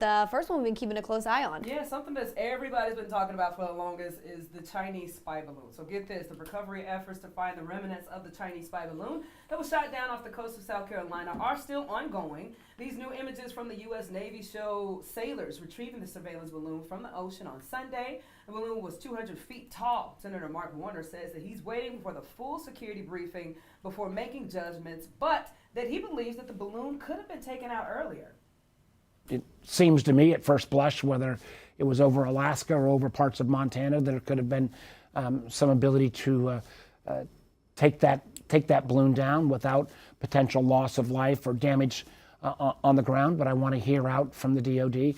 The first one we've been keeping a close eye on. Yeah, something that everybody's been talking about for the longest is the Chinese spy balloon. So get this, the recovery efforts to find the remnants of the Chinese spy balloon that was shot down off the coast of South Carolina are still ongoing. These new images from the U.S. Navy show sailors retrieving the surveillance balloon from the ocean on Sunday. The balloon was 200 feet tall. Senator Mark Warner says that he's waiting for the full security briefing before making judgments, but that he believes that the balloon could have been taken out earlier. It seems to me at first blush, whether it was over Alaska or over parts of Montana, there could have been some ability to take that balloon down without potential loss of life or damage on the ground. But I want to hear out from the DOD.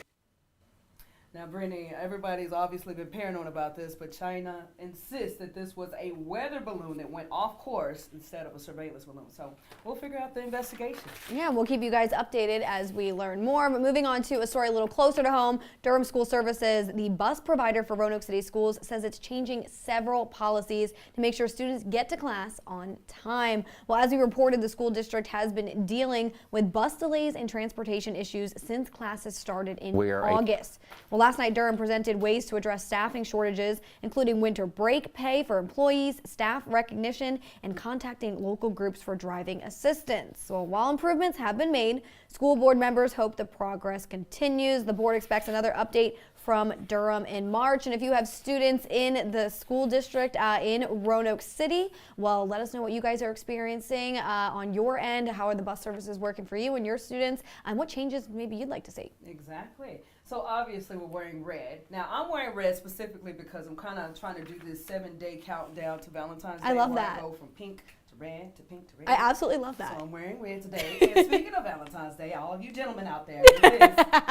Now, Brittany, everybody's obviously been paranoid about this, but China insists that this was a weather balloon that went off course instead of a surveillance balloon. So we'll figure out the investigation. Yeah, we'll keep you guys updated as we learn more. But moving on to a story a little closer to home, Durham School Services, the bus provider for Roanoke City Schools, says it's changing several policies to make sure students get to class on time. Well, as we reported, the school district has been dealing with bus delays and transportation issues since classes started in August. Well, last night, Durham presented ways to address staffing shortages, including winter break pay for employees, staff recognition, and contacting local groups for driving assistance. So while improvements have been made, school board members hope the progress continues. The board expects another update from Durham in March. And if you have students in the school district in Roanoke City, well, let us know what you guys are experiencing on your end. How are the bus services working for you and your students? And what changes maybe you'd like to see? Exactly. So obviously we're wearing red. Now I'm wearing red specifically because I'm kind of trying to do this 7-day countdown to Valentine's Day. I love where that. I go from pink to red to pink to red. I absolutely love that. So I'm wearing red today. And speaking of Valentine's Day, all of you gentlemen out there,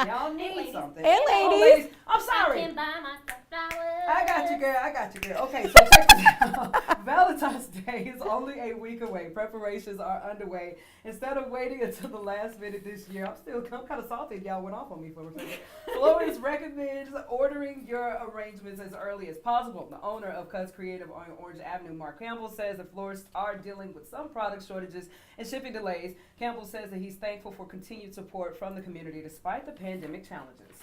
y'all need something. And Oh, ladies. I'm sorry. I can buy myself flowers. I got you, girl. I got you, girl. Okay, so check this out. Valentine's Day is only a week away. Preparations are underway. Instead of waiting until the last minute this year, I'm kind of salty if y'all went off on me for a second. Florence recommends ordering your arrangements as early as possible. The owner of Cuts Creative on Orange Avenue, Mark Campbell, says that florists are dealing with some product shortages and shipping delays. Campbell says that he's thankful for continued support from the community despite the pandemic challenges.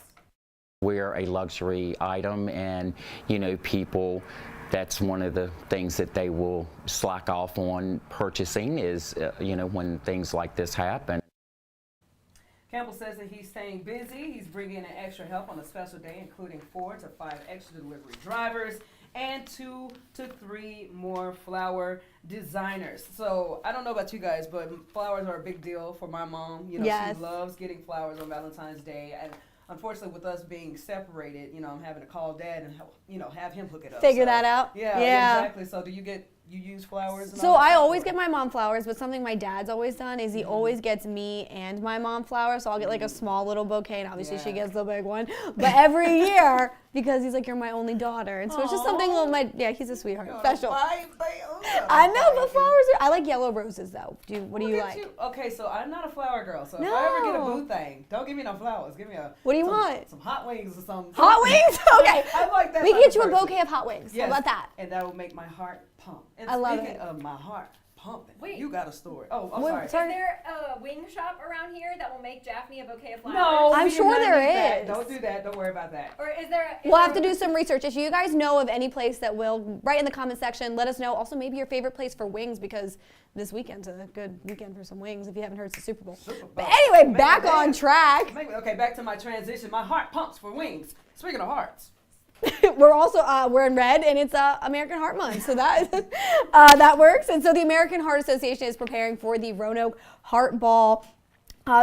We're a luxury item, and people, that's one of the things that they will slack off on purchasing is when things like this happen. Campbell says that he's staying busy. He's bringing in extra help on a special day, including 4 to 5 extra delivery drivers and 2 to 3 more flower designers. So I don't know about you guys, but flowers are a big deal for my mom. Yes. She loves getting flowers on Valentine's Day. And unfortunately, with us being separated, I'm having to call Dad and have him hook it up. Figure that out. Yeah, exactly. So do you use flowers? And So all that I stuff, always or? get my mom flowers, but something my dad's always done is he always gets me and my mom flowers. So I'll get like a small little bouquet, and obviously she gets the big one. But every year, because he's like, you're my only daughter, and so it's just something little. He's a sweetheart, special. I know, but flowers I like yellow roses though. What do you like? Okay, so I'm not a flower girl. So if No. I ever get a boo thing, don't give me no flowers. Give me What do you want? Some hot wings or something. Hot wings? Okay. I like that. We can type get you a of person. bouquet of hot wings. Yes, How about that? And that will make my heart pump. And I love speaking it. of my heart pumping, Wait. you got a story. Oh, I'm Wait, sorry. Is there a wing shop around here that will make Daphne a bouquet of flowers? No, I'm we do sure not there need that. is. Don't do that. Don't worry about that. Or is there? We'll have to do some research. If you guys know of any place that will, write in the comment section. Let us know. Also, maybe your favorite place for wings, because this weekend's a good weekend for some wings. If you haven't heard, it's the Super Bowl. But anyway, Make back it on dance. track. Okay, back to my transition. My heart pumps for wings. Speaking of hearts. We're also wearing red, and it's American Heart Month, so that that works. And so the American Heart Association is preparing for the Roanoke Heart Ball.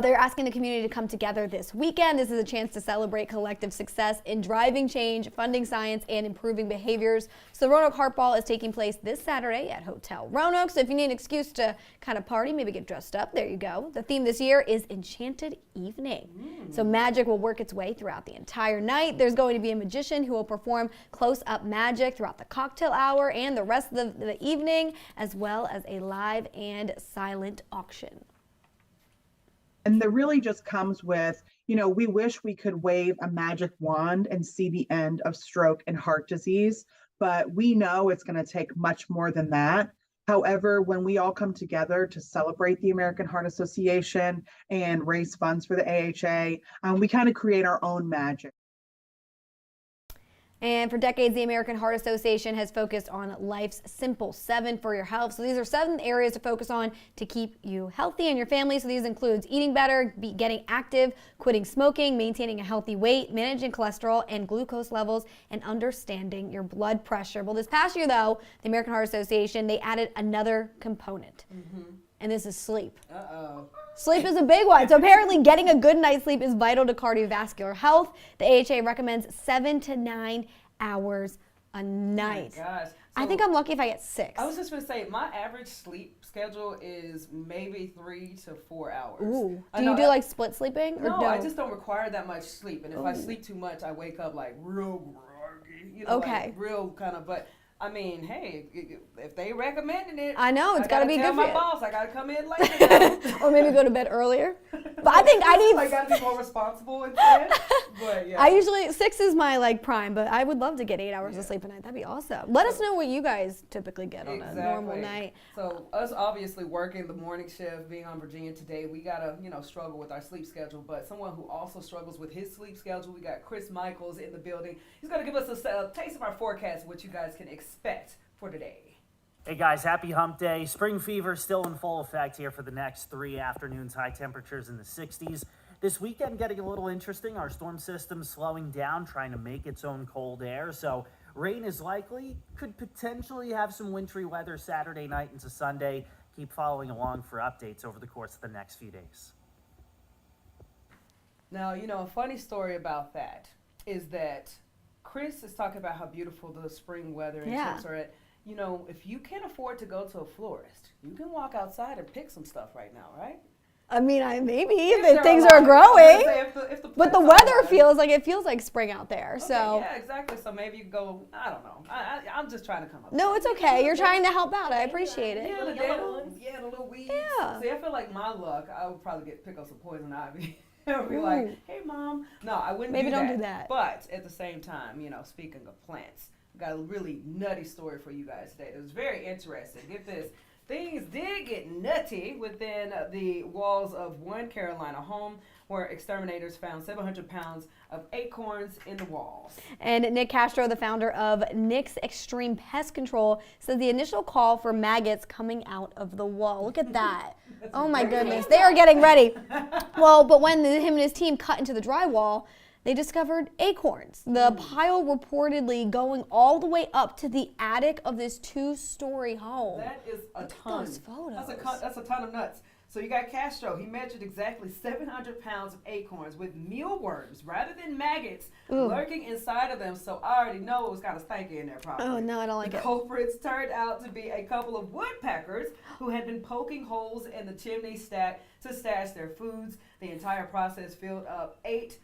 They're asking the community to come together this weekend. This is a chance to celebrate collective success in driving change, funding science, and improving behaviors. So the Roanoke Heart Ball is taking place this Saturday at Hotel Roanoke. So if you need an excuse to kind of party, maybe get dressed up, there you go. The theme this year is Enchanted Evening. So magic will work its way throughout the entire night. There's going to be a magician who will perform close-up magic throughout the cocktail hour and the rest of the evening, as well as a live and silent auction. And that really just comes with, we wish we could wave a magic wand and see the end of stroke and heart disease, but we know it's going to take much more than that. However, when we all come together to celebrate the American Heart Association and raise funds for the AHA, we kind of create our own magic. And for decades, the American Heart Association has focused on life's simple 7 for your health. So these are 7 areas to focus on to keep you healthy and your family. So these includes eating better, getting active, quitting smoking, maintaining a healthy weight, managing cholesterol and glucose levels, and understanding your blood pressure. Well, this past year, though, the American Heart Association, they added another component. And this is sleep. Uh-oh. Sleep is a big one. So apparently getting a good night's sleep is vital to cardiovascular health. The AHA recommends 7 to 9 hours a night. Oh my gosh. I So, think I'm lucky if I get 6. I was just going to say, my average sleep schedule is maybe 3 to 4 hours. Ooh. I Do you know, do like split sleeping? Or No, I just don't require that much sleep. And if I sleep too much, I wake up like real groggy. You know, Okay. like real kind of, but I mean, hey, if they recommending it, I know, it's gotta be tell good my for you. boss I gotta come in later. Or maybe go to bed earlier. But I think I I need. gotta be more responsible instead. But yeah. I usually 6 is my like prime, but I would love to get 8 hours of sleep a night. That'd be awesome. Let us know what you guys typically get on a normal night. So us obviously working the morning shift, being on Virginia today, we gotta struggle with our sleep schedule. But someone who also struggles with his sleep schedule, we got Chris Michaels in the building. He's gonna give us a taste of our forecast, what you guys can expect for today. Hey guys, happy hump day. Spring fever is still in full effect here for the next 3 afternoons. High temperatures in the 60s. This weekend getting a little interesting. Our storm system slowing down, trying to make its own cold air. So rain is likely. Could potentially have some wintry weather Saturday night into Sunday. Keep following along for updates over the course of the next few days. Now, a funny story about that is that Chris is talking about how beautiful the spring weather and temps are at. If you can't afford to go to a florist, you can walk outside and pick some stuff right now, right? I mean, maybe If if they're things alive. are growing. I was gonna say, if the But the plants are weather alive. feels like spring out there. Okay, So yeah, exactly. So maybe you can go. I don't know. I'm just trying to come up. no, it's okay. You're trying to help out. I appreciate it. Yeah, the Yellow little, ones. yeah, the little weeds. Yeah. See, I feel like my luck, I would probably pick up some poison ivy. and be like, hey, Mom. No, I wouldn't Maybe do don't that. do that. But at the same time, speaking of plants, I got a really nutty story for you guys today. It was very interesting. Get this. Things did get nutty within the walls of one Carolina home where exterminators found 700 pounds of acorns in the walls. And Nick Castro, the founder of Nick's Extreme Pest Control, says the initial call for maggots coming out of the wall. Look at that. Oh my goodness. They are getting ready. Well, but when him and his team cut into the drywall, they discovered acorns. The pile reportedly going all the way up to the attic of this 2-story home. That is a ton. those photos. That's a ton of nuts. So you got Castro. He measured exactly 700 pounds of acorns with mealworms rather than maggots lurking inside of them. So I already know it was kind of stanky in there probably. Oh no, I don't like The it. culprits turned out to be a couple of woodpeckers who had been poking holes in the chimney stack to stash their foods. The entire process filled up 8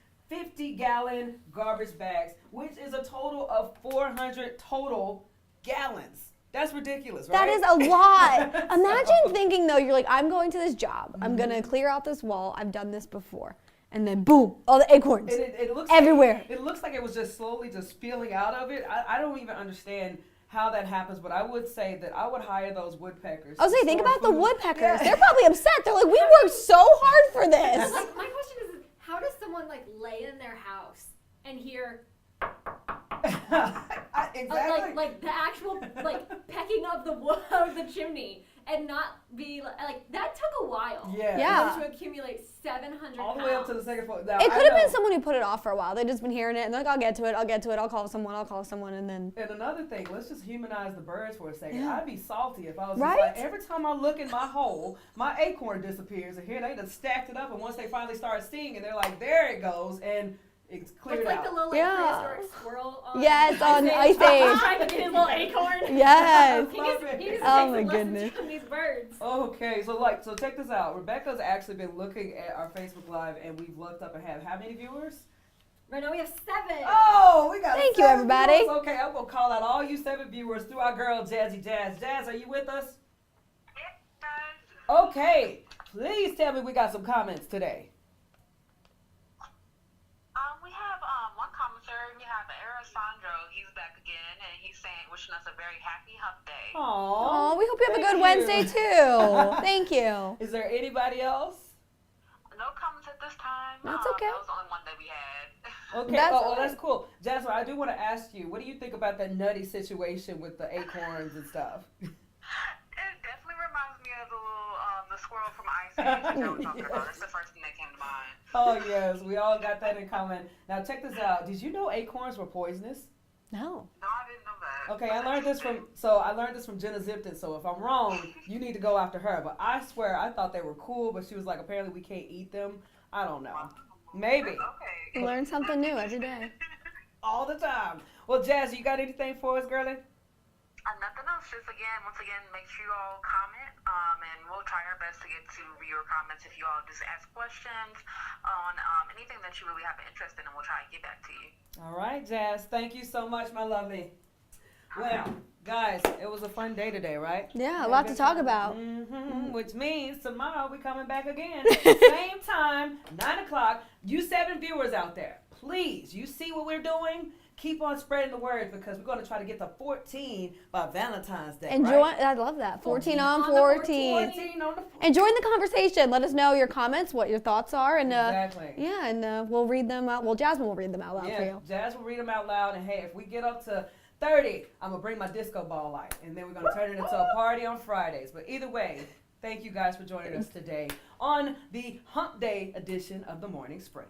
50-gallon garbage bags, which is a total of 400 total gallons. That's ridiculous, right? That is a lot. Imagine thinking though, you're like, I'm going to this job. I'm gonna clear out this wall. I've done this before. And then boom, all the acorns. It looks everywhere. Like, it looks like it was just slowly just spilling out of it. I don't even understand how that happens, but I would say that I would hire those woodpeckers. I was to like, think store about the food. woodpeckers. Yeah. They're probably upset. They're like, we worked so hard for this. Like, my question is, how does someone lay in their house and hear Exactly. like the actual pecking of the wood of the chimney and not be like that took a while. Yeah. Yeah. To accumulate 700 All the way up to the second floor. Now, It I could have been know- someone who put it off for a while. They've just been hearing it and they're like, I'll get to it, I'll call someone, and then. And another thing, let's just humanize the birds for a second. Yeah. I'd be salty if I was Right? just like, every time I look in my hole, my acorn disappears, and here they just stacked it up, and once they finally start seeing it, they're like, there it goes, and it's cleared It's like out. the little Yeah. prehistoric squirrel on Yes, on Ice Age. trying to get his little acorn. Yes. He needs to Oh take my some lessons goodness. from these birds. Okay, so check this out. Rebecca's actually been looking at our Facebook Live, and we've looked up and have how many viewers? Right now we have 7. Oh, we got Thank you, 7 everybody. viewers. Okay, I'm gonna call out all you 7 viewers through our girl Jazzy Jazz. Jazz, are you with us? Okay, please tell me we got some comments today. We have one commenter. we have Alessandro. He's back again, and he's saying, wishing us a very happy hump day. Oh, we hope you have a thank good you. Wednesday too. Thank you. Is there anybody else? No comments at this time. That's okay. That was the only one that we had. Okay, That's well, all right. that's cool. Jasmine, I do want to ask you, what do you think about that nutty situation with the acorns and stuff? It definitely reminds me of the little the squirrel from Ice Age that y'all were talking about. That's the first thing that came to mind. Oh, yes, we all got that in common. Now, check this out. Did you know acorns were poisonous? No. No, I didn't know that. Okay, I learned this from Jenna Zipton. So if I'm wrong, you need to go after her. But I swear, I thought they were cool. But she was like, apparently we can't eat them. I don't know. Maybe Okay. Learn something new every day. all the time. Well, Jazz, you got anything for us, girlie? Nothing else. Just once again, make sure you all comment, and we'll try our best to get to your comments. If you all just ask questions on anything that you really have an interest in, and we'll try and get back to you. All right, Jazz. Thank you so much, my lovely. Well, guys, it was a fun day today, right? Yeah, a lot to talk about. Which means tomorrow we're coming back again. Same time, 9 o'clock. You 7 viewers out there, please, you see what we're doing? Keep on spreading the word because we're going to try to get to 14 by Valentine's Day. And right? I love that. 14 on on the 14. 14 on the And join the conversation. Let us know your comments, what your thoughts are, and Exactly. yeah, and we'll read them out. Well, Jasmine will read them out loud for you. Jazz will read them out loud. And hey, if we get up to 30, I'm going to bring my disco ball light. And then we're going to turn it into a party on Fridays. But either way, thank you guys for joining us today on the Hump Day edition of the Morning Sprint.